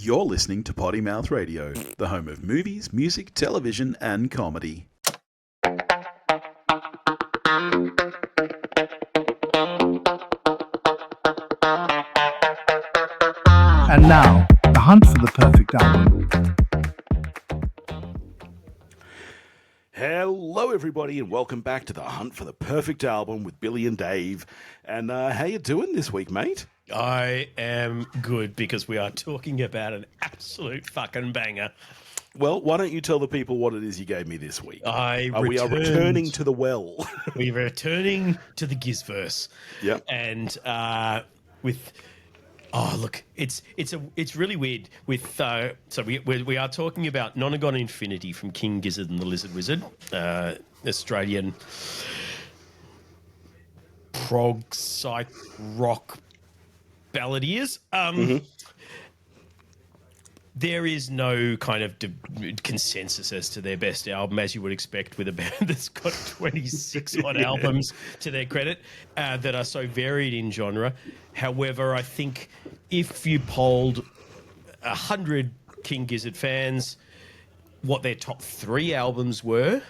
You're listening to Potty Mouth Radio, the home of movies, music, television, and comedy. And now, the hunt for the perfect album. Hello, everybody, and welcome back to the hunt for the perfect album with Billy and Dave. And how you doing this week, mate? I am good because we are talking about an absolute fucking banger. Well, why don't you tell the people what it is you gave me this week? We are returning to the well. We're returning to the Gizzverse. Yep. And with... Oh, look, it's really weird. With so we are talking about Nonagon Infinity from King Gizzard and the Lizard Wizard, Australian prog psych rock balladeers. There is no kind of consensus as to their best album, as you would expect with a band that's got 26 odd albums to their credit that are so varied in genre. However, I think if you polled 100 King Gizzard fans what their top 3 albums were,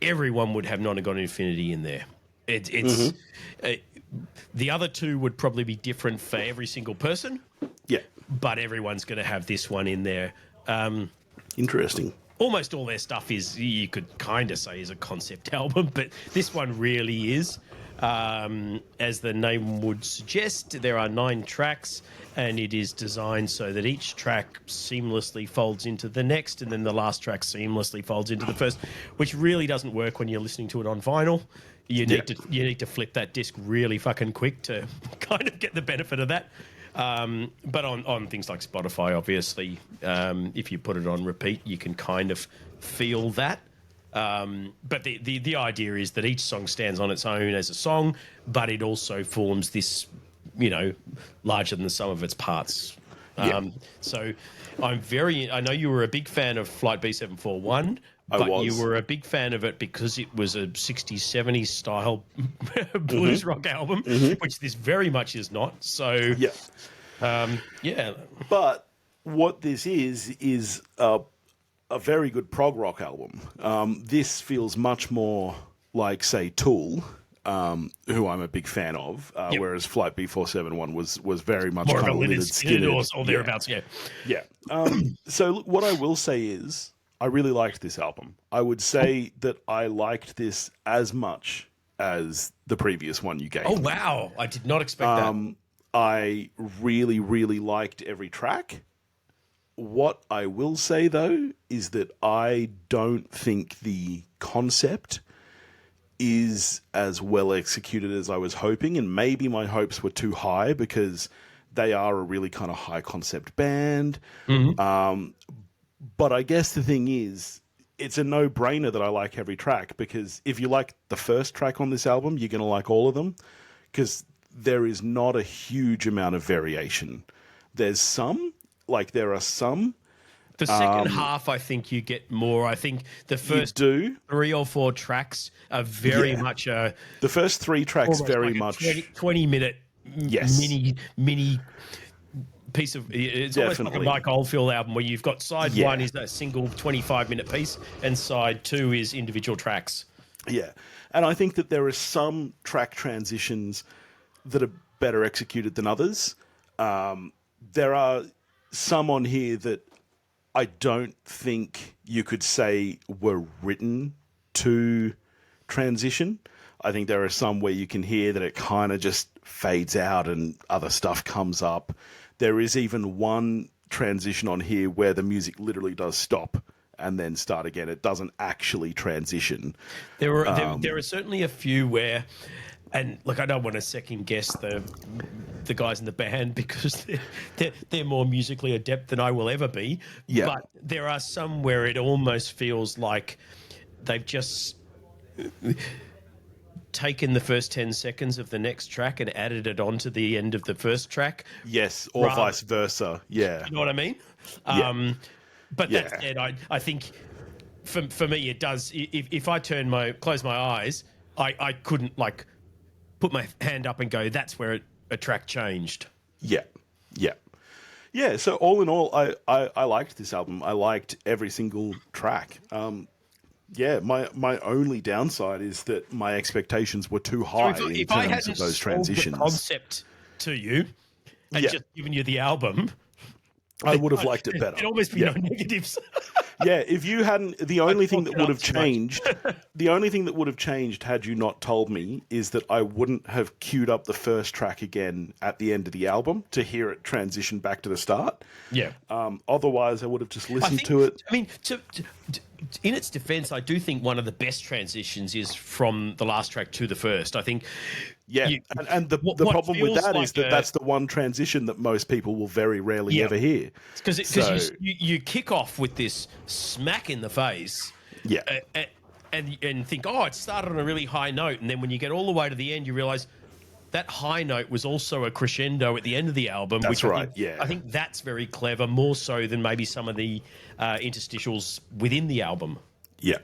everyone would have Nonagon Infinity in there. It's the other two would probably be different for every single person. Yeah. But everyone's going to have this one in there. Interesting. Almost all their stuff is, you could kind of say, is a concept album, but this one really is. As the name would suggest, there are 9 tracks, and it is designed so that each track seamlessly folds into the next, and then the last track seamlessly folds into the first, which really doesn't work when you're listening to it on vinyl. You need to flip that disc really fucking quick to kind of get the benefit of that. But on things like Spotify, obviously, if you put it on repeat, you can kind of feel that. But the idea is that each song stands on its own as a song, but it also forms this, larger than the sum of its parts. So I know you were a big fan of Flight B741, but you were a big fan of it because it was a 60s, 70s style blues rock album, which this very much is not. So, But what this is a very good prog rock album. This feels much more like, say, Tool, who I'm a big fan of, whereas Flight B471 was very much more kind of Lynyrd Skynyrd or thereabouts. Yeah. So look, what I will say is I really liked this album. I would say that I liked this as much as the previous one you gave. Oh, wow. I did not expect that. I really, really liked every track. What I will say, though, is that I don't think the concept is as well executed as I was hoping, and maybe my hopes were too high because they are a really kind of high concept band. But I guess the thing is, it's a no-brainer that I like every track, because if you like the first track on this album, you're going to like all of them, because there is not a huge amount of variation. There are some. The second half, I think you get more. I think the first 3 or 4 tracks are very much the first 3 tracks very like much 20-minute mini piece of. It's almost like a Mike Oldfield album where you've got side 1 is that single 25-minute piece, and side 2 is individual tracks. Yeah, and I think that there are some track transitions that are better executed than others. There are some on here that I don't think you could say were written to transition. I think there are some where you can hear that it kind of just fades out and other stuff comes up. There is even one transition on here where the music literally does stop and then start again. It doesn't actually transition. There are certainly a few where... And look, I don't want to second guess the guys in the band because they're more musically adept than I will ever be. Yeah. But there are some where it almost feels like they've just taken the first 10 seconds of the next track and added it onto the end of the first track. Yes, or vice versa. Yeah. You know what I mean? But that said, I think for me it does. If I close my eyes, I couldn't put my hand up and go, that's where a track changed. Yeah. Yeah, so all in all, I liked this album. I liked every single track. Yeah, my only downside is that my expectations were too high So in if I terms hadn't of those sold the transitions. concept to you and Yeah. just given you the album, I would have liked it better. there'd almost be no negatives. Yeah, if you hadn't, the only thing that talked it would up have too much. changed, the only thing that would have changed had you not told me is that I wouldn't have queued up the first track again at the end of the album to hear it transition back to the start. Yeah. Otherwise, I would have just listened to it. I mean, in its defense, I do think one of the best transitions is from the last track to the first. I think. Yeah, and the what problem with feels that like is that that's the one transition that most people will very rarely Yeah. ever hear. Because you kick off with this smack in the face. Yeah. And think, oh, it started on a really high note. And then when you get all the way to the end, you realize that high note was also a crescendo at the end of the album. That's which right, yeah. I think that's very clever, more so than maybe some of the interstitials within the album. Yeah.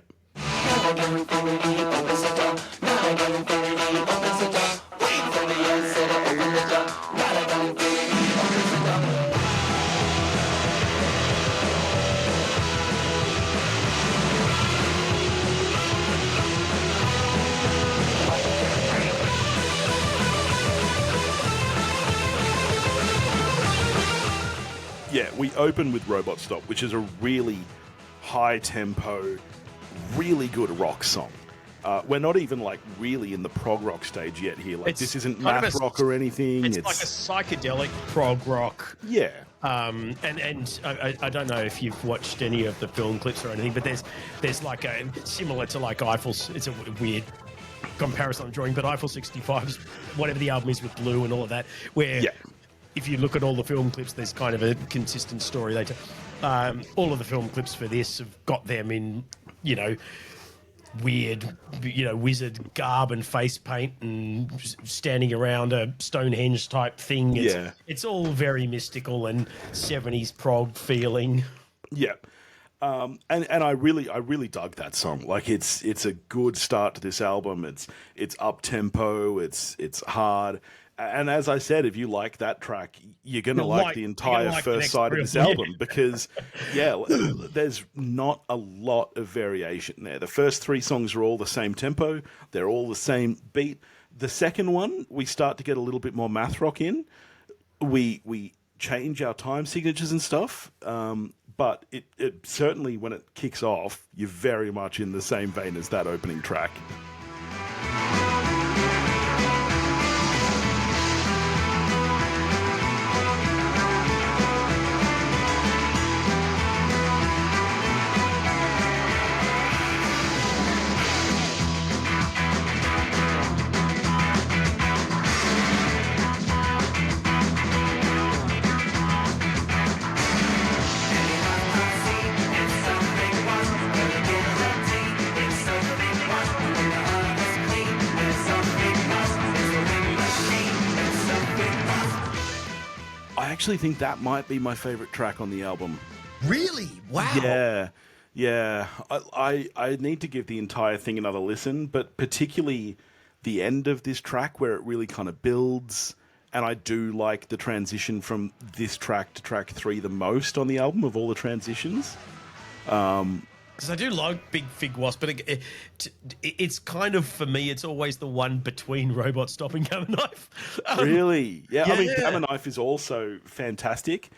Yeah, we open with Robot Stop, which is a really high tempo, really good rock song. We're not even like really in the prog rock stage yet here. Like this isn't kind of math rock or anything. It's like a psychedelic prog rock. Yeah. And I don't know if you've watched any of the film clips or anything, but there's like a similar to like Eiffel's. It's a weird comparison I'm drawing, but Eiffel 65's whatever the album is with Blue and all of that, where if you look at all the film clips, there's kind of a consistent story. All of the film clips for this have got them in, weird, wizard garb and face paint and standing around a Stonehenge type thing. It's all very mystical and 70s prog feeling. Yeah. And I really dug that song. Like it's a good start to this album. It's up tempo, it's hard. And as I said, if you like that track, you're going to like the entire first side of this album because, there's not a lot of variation there. The first three songs are all the same tempo. They're all the same beat. The second one, we start to get a little bit more math rock in. We change our time signatures and stuff. But it certainly, when it kicks off, you're very much in the same vein as that opening track. I actually think that might be my favorite track on the album. Really? Wow. Yeah. I need to give the entire thing another listen, but particularly the end of this track where it really kind of builds. And I do like the transition from this track to track 3 the most on the album of all the transitions. Because I do like Big Fig Wasp, but it's kind of, for me, it's always the one between Robot Stop and Gamma Knife. Really? Yeah, I mean, Gamma Knife is also fantastic,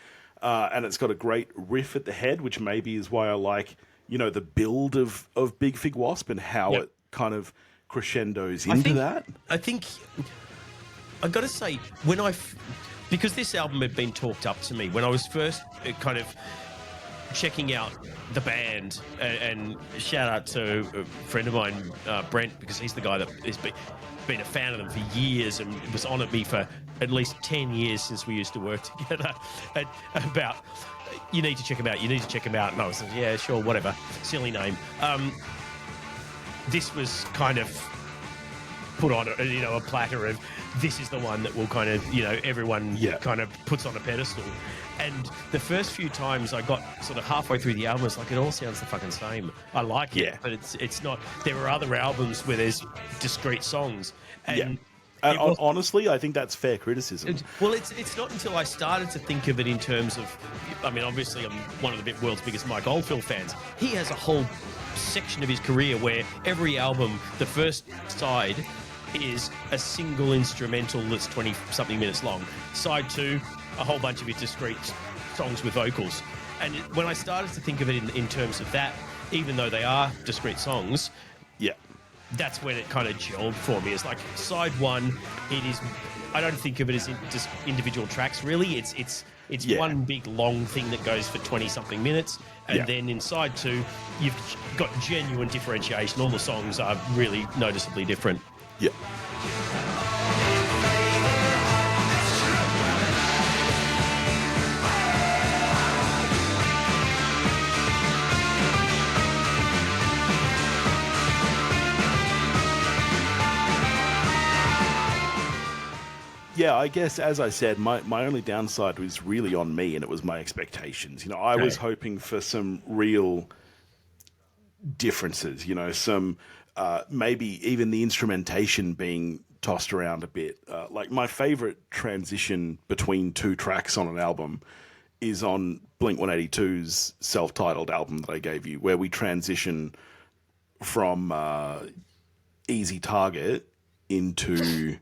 and it's got a great riff at the head, which maybe is why I like, the build of Big Fig Wasp and how it kind of crescendos into that. I think, I've got to say, because this album had been talked up to me, when I was first kind of checking out the band, and shout out to a friend of mine, Brent, because he's the guy that has been a fan of them for years and was on at me for at least 10 years since we used to work together about, you need to check them out, and I was like, yeah, sure, whatever, silly name. This was kind of put on a platter of, this is the one that will kind of, everyone kind of puts on a pedestal. And the first few times I got sort of halfway through the album, it's like, it all sounds the fucking same. I like it, but it's not. There are other albums where there's discrete songs. And And It was- honestly, I think that's fair criticism. Well, it's not until I started to think of it in terms of, I mean, obviously I'm one of the world's biggest Mike Oldfield fans. He has a whole section of his career where every album, the first side is a single instrumental that's 20-something minutes long. Side 2, a whole bunch of it discrete songs with vocals. And when I started to think of it in terms of that, even though they are discrete songs, Yeah. that's when it kind of gelled for me. It's like side 1, it is. I don't think of it as just individual tracks. Really, it's Yeah. one big long thing that goes for 20-something minutes, and Yeah. then in side 2, you've got genuine differentiation. All the songs are really noticeably different. Yeah. Yeah, I guess, as I said, my only downside was really on me, and it was my expectations. You know, I was Okay. hoping for some real differences, you know, some maybe even the instrumentation being tossed around a bit. Like, my favorite transition between two tracks on an album is on Blink-182's self-titled album that I gave you, where we transition from Easy Target into...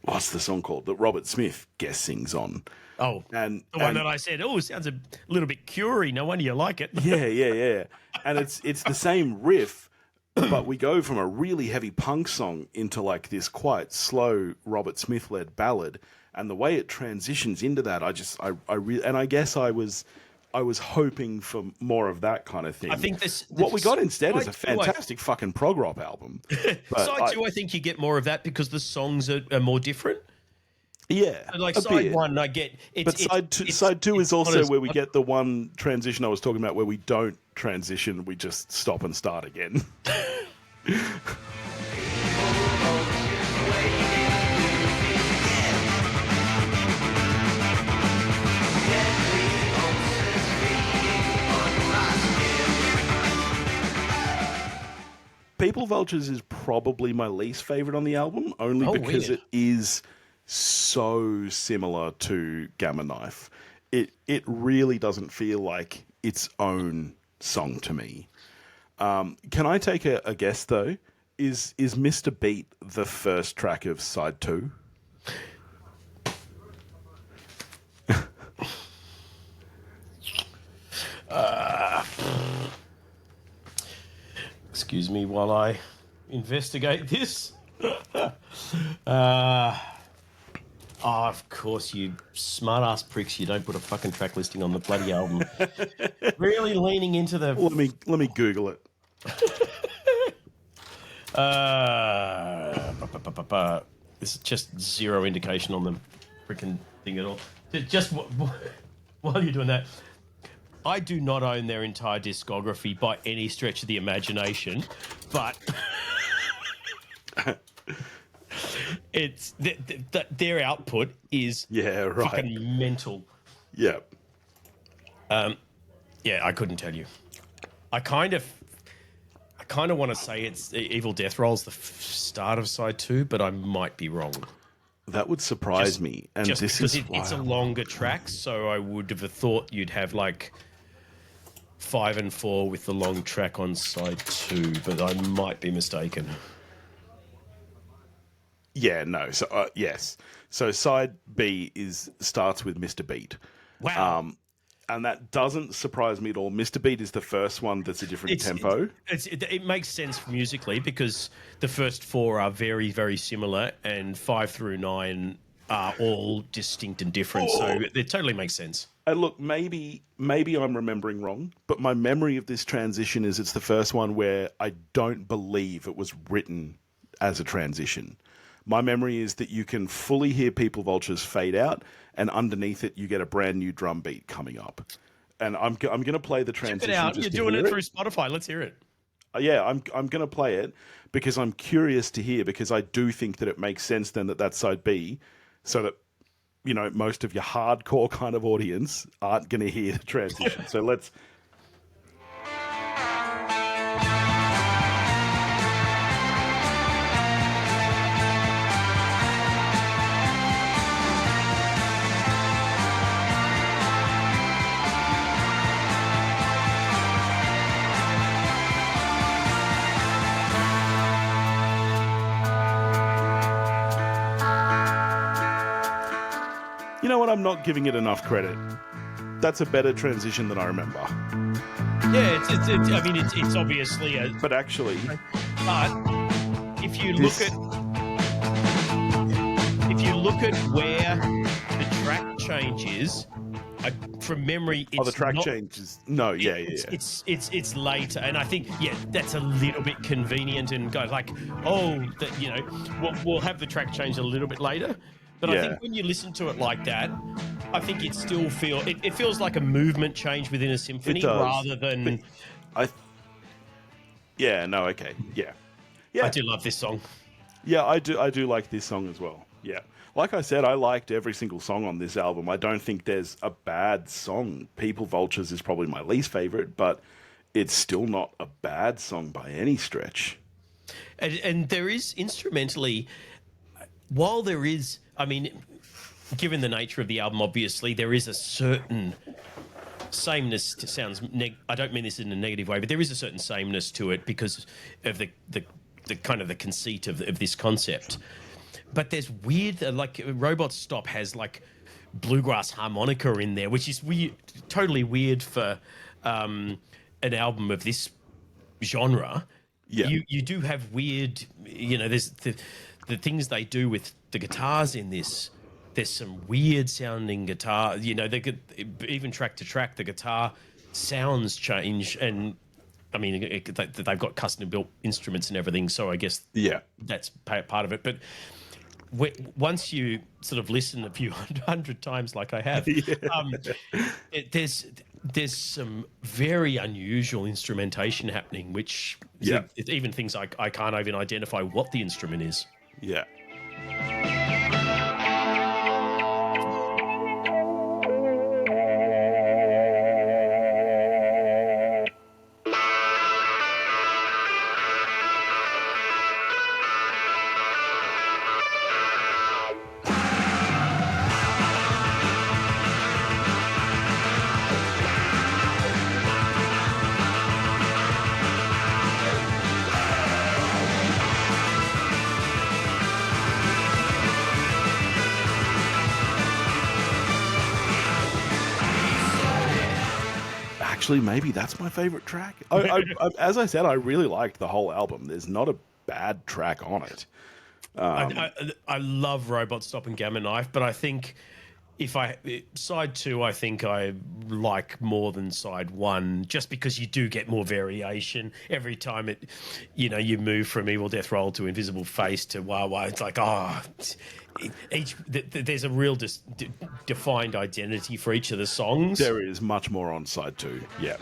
what's the song called that Robert Smith guest sings on? Oh, And the one that I said, oh, sounds a little bit curie. No wonder you like it. yeah. And it's the same riff, but we go from a really heavy punk song into like this quite slow Robert Smith led ballad, and the way it transitions into that, I really, and I guess I was hoping for more of that kind of thing. I think what we got instead is a Side 2, fantastic fucking prog rock album. But Side 2, I think you get more of that because the songs are more different. yeah, Like a side bit. 1, I get. But side two is also where we get the one transition I was talking about, where we don't transition, we just stop and start again. People Vultures is probably my least favorite on the album, only Oh, because weird. it is so similar to Gamma Knife. It really doesn't feel like its own song to me. Can I take a guess though? Is Mr. Beat the first track of side 2? Excuse me while I investigate this. Of course, you smart-ass pricks. You don't put a fucking track listing on the bloody album. Really leaning into the... Let me Google it. This is just zero indication on the freaking thing at all. Just while you're doing that, I do not own their entire discography by any stretch of the imagination, but it's their output is Right. fucking mental. Yeah. Yeah, I couldn't tell you. I kind of want to say it's Evil Death Roll's the start of side 2, but I might be wrong. That would surprise me. And Just this because is it's a wild. longer track, so I would have thought you'd have like 5 and 4 with the long track on side 2, but I might be mistaken. Yeah, no. So yes. So side B starts with Mr. Beat. Wow. And that doesn't surprise me at all. Mr. Beat is the first one that's a different tempo. It makes sense musically because the first 4 are very, very similar, and 5 through 9 are all distinct and different. So it totally makes sense. And look, maybe I'm remembering wrong, but my memory of this transition is it's the first one where I don't believe it was written as a transition. My memory is that you can fully hear People Vultures fade out, and underneath it, you get a brand new drum beat coming up. And I'm going to play the Check transition. it out. just You're to doing hear it through Spotify. Let's hear it. Yeah, I'm going to play it because I'm curious to hear, because I do think that it makes sense then that that's side B, so that, you know, most of your hardcore kind of audience aren't going to hear the transition. So let's... what? I'm not giving it enough credit. That's a better transition than I remember. Yeah, I mean, it's obviously a. But actually, But if you look at where the track change is, from memory, it's the track not, changes. No, yeah. It's later, and I think that's a little bit convenient and goes like, we'll have the track change a little bit later. But I think when you listen to it like that, I think it still feels like a movement change within a symphony rather than. Okay, yeah. I do love this song. Yeah, I do like this song as well. Yeah. Like I said, I liked every single song on this album. I don't think there's a bad song. People Vultures is probably my least favorite, but it's still not a bad song by any stretch. And there is instrumentally, while there is, I mean, given the nature of the album, obviously, there is a certain sameness to sounds. I don't mean this in a negative way, but there is a certain sameness to it because of the kind of the conceit of this concept. But there's weird, like Robot Stop has like bluegrass harmonica in there, which is weird, totally weird for an album of this genre. Yeah. You do have weird, there's the things they do with the guitars in this. There's some weird sounding guitar, they could even track to track, the guitar sounds change. And I mean, they've got custom built instruments and everything. So I guess that's part of it. But once you sort of listen a few hundred times like I have, there's some very unusual instrumentation happening, which even things I can't even identify what the instrument is. Yeah. Actually, maybe that's my favorite track. As I said, I really liked the whole album. There's not a bad track on it. I love Robot Stop and Gamma Knife, but I think side 2, I think I like more than side 1, just because you do get more variation every time you move from Evil Death Roll to Invisible Face to Wah Wah. It's like, there's a real defined identity for each of the songs. There is much more on side 2. Yeah.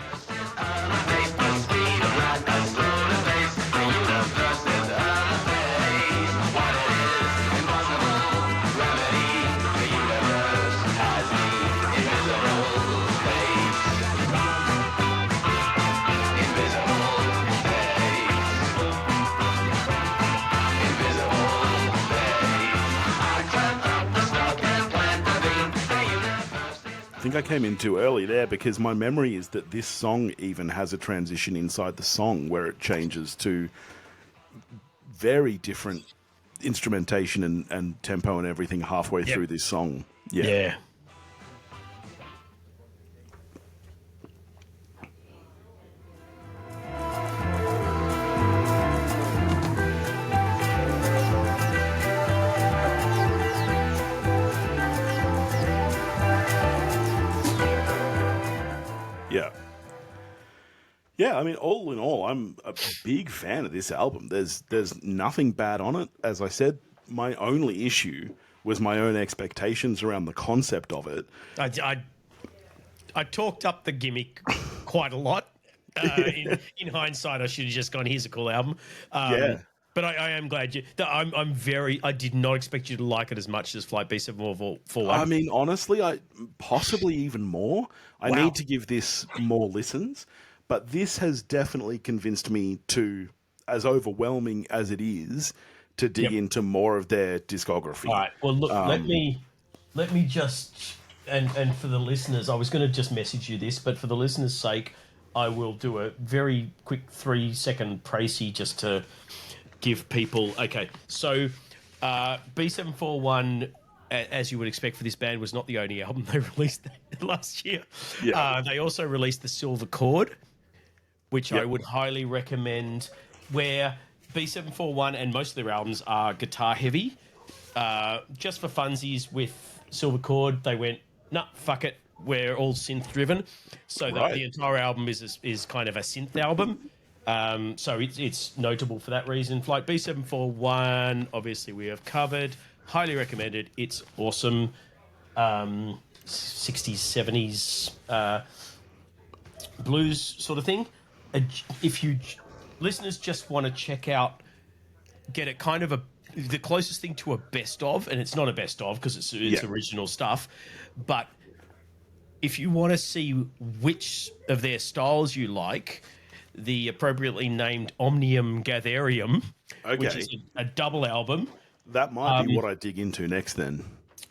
I think I came in too early there because my memory is that this song even has a transition inside the song where it changes to very different instrumentation and tempo and everything halfway through this song. Yeah. Yeah, I mean, all in all, I'm a big fan of this album. There's nothing bad on it. As I said, my only issue was my own expectations around the concept of it. I talked up the gimmick quite a lot. In hindsight, I should have just gone, here's a cool album. But I am glad I did not expect you to like it as much as Flight B741. I mean, honestly, possibly even more. I need to give this more listens. But this has definitely convinced me to, as overwhelming as it is, to dig into more of their discography. All right. Well, look, let me just, and for the listeners, I was going to just message you this, but for the listeners' sake, I will do a very quick 3-second précis just to give people. Okay, so B741 as you would expect for this band, was not the only album they released last year. Yeah. They also released the Silver Chord, which I would highly recommend, where B741 and most of their albums are guitar heavy. Just for funsies with Silver Chord, they went, nah, fuck it, we're all synth driven. So the entire album is kind of a synth album. So it's notable for that reason. Flight B741, obviously we have covered. Highly recommended. It's awesome. 60s, 70s blues sort of thing. If you listeners just want to check out, get it kind of the closest thing to a best of, and it's not a best of because it's original stuff, but if you want to see which of their styles you like, the appropriately named Omnium Gatherium, which is a double album. That might be what I dig into next then.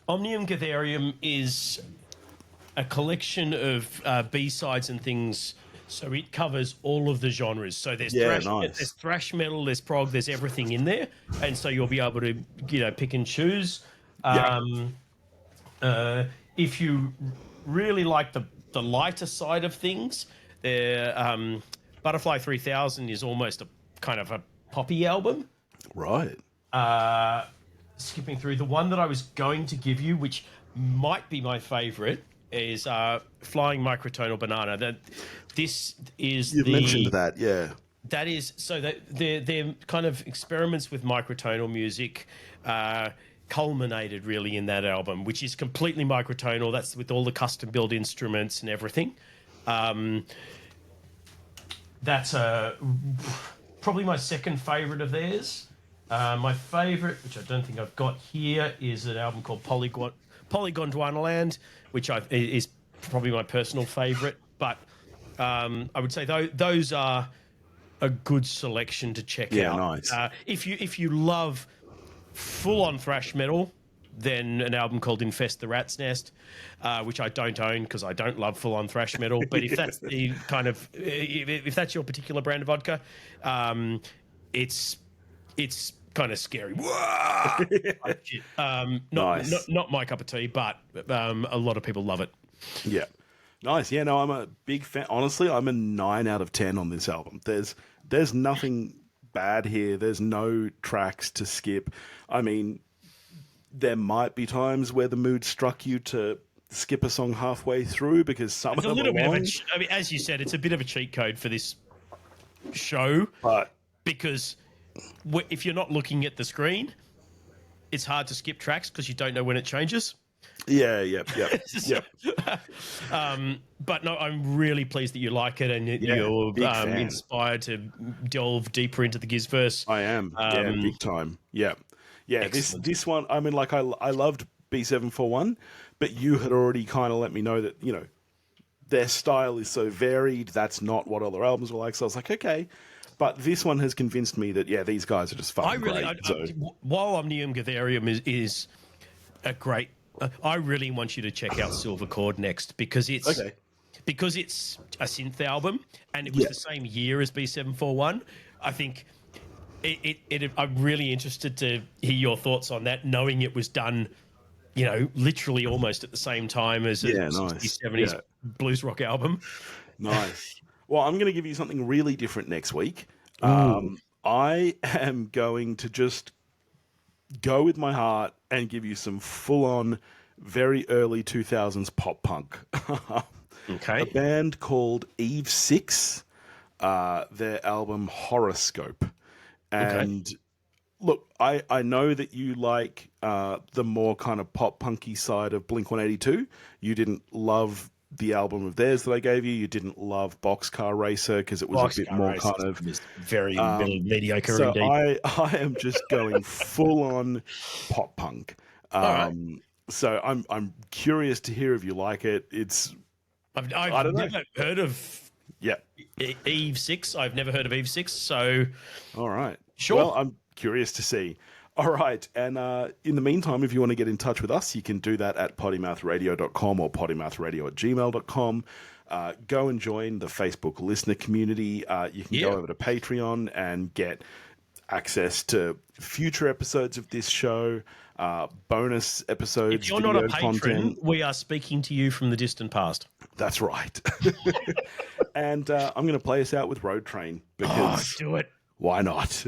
Omnium Gatherium is a collection of B-sides and things, so it covers all of the genres. So there's there's thrash metal, there's prog, there's everything in there, and so you'll be able to pick and choose. If you really like the lighter side of things, Butterfly 3000 is almost a kind of a poppy album. Right. Skipping through, the one that I was going to give you, which might be my favourite, is Flying Microtonal Banana. You've mentioned that, yeah. That is, so that their kind of experiments with microtonal music culminated really in that album, which is completely microtonal. That's with all the custom built instruments and everything. That's probably my second favourite of theirs. My favourite, which I don't think I've got here, is an album called Polygonduanaland, which is probably my personal favourite. But I would say those are a good selection to check out. Yeah, nice. If you love full-on thrash metal, then an album called Infest the Rat's Nest, which I don't own because I don't love full-on thrash metal. But if that's the kind of if that's your particular brand of vodka, it's kind of scary. Not my cup of tea, but a lot of people love it. Yeah. Nice. Yeah, no, I'm a big fan. Honestly, I'm a 9 out of 10 on this album. There's nothing bad here. There's no tracks to skip. I mean, there might be times where the mood struck you to skip a song halfway through because some of them are long. I mean, as you said, it's a bit of a cheat code for this show, but because if you're not looking at the screen, it's hard to skip tracks because you don't know when it changes. Yeah. But no, I'm really pleased that you like it and you're inspired to delve deeper into the Gizzverse. I am. Big time. Yeah. This one, I mean, like I loved B741, but you had already kind of let me know that, their style is so varied. That's not what other albums were like. So I was like, okay. But this one has convinced me that, these guys are just fucking great. While Omnium Gatherium is a great... I really want you to check out Silver Chord next because it's a synth album and it was the same year as B741. I think I'm really interested to hear your thoughts on that, knowing it was done, literally almost at the same time as a 60s, 70s blues rock album. Nice. Well, I'm going to give you something really different next week. I am going to just go with my heart and give you some full-on, very early 2000s pop punk. Okay. A band called Eve 6, their album Horoscope. And look, I know that you like the more kind of pop punky side of Blink-182. You didn't love the album of theirs that I gave you. You didn't love Boxcar Racer because it was a bit more kind of very mediocre. So indeed. I am just going full on pop punk. So I'm curious to hear if you like it. I've never heard of Eve 6. I've never heard of Eve 6. So all right, sure. Well, I'm curious to see. All right, and in the meantime, if you want to get in touch with us, you can do that at pottymouthradio.com or pottymouthradio@gmail.com. Go and join the Facebook listener community. You can go over to Patreon and get access to future episodes of this show, bonus episodes, If you're not a video patron, content. we are speaking to you from the distant past. That's right. And I'm going to play us out with Road Train because Do it. why not?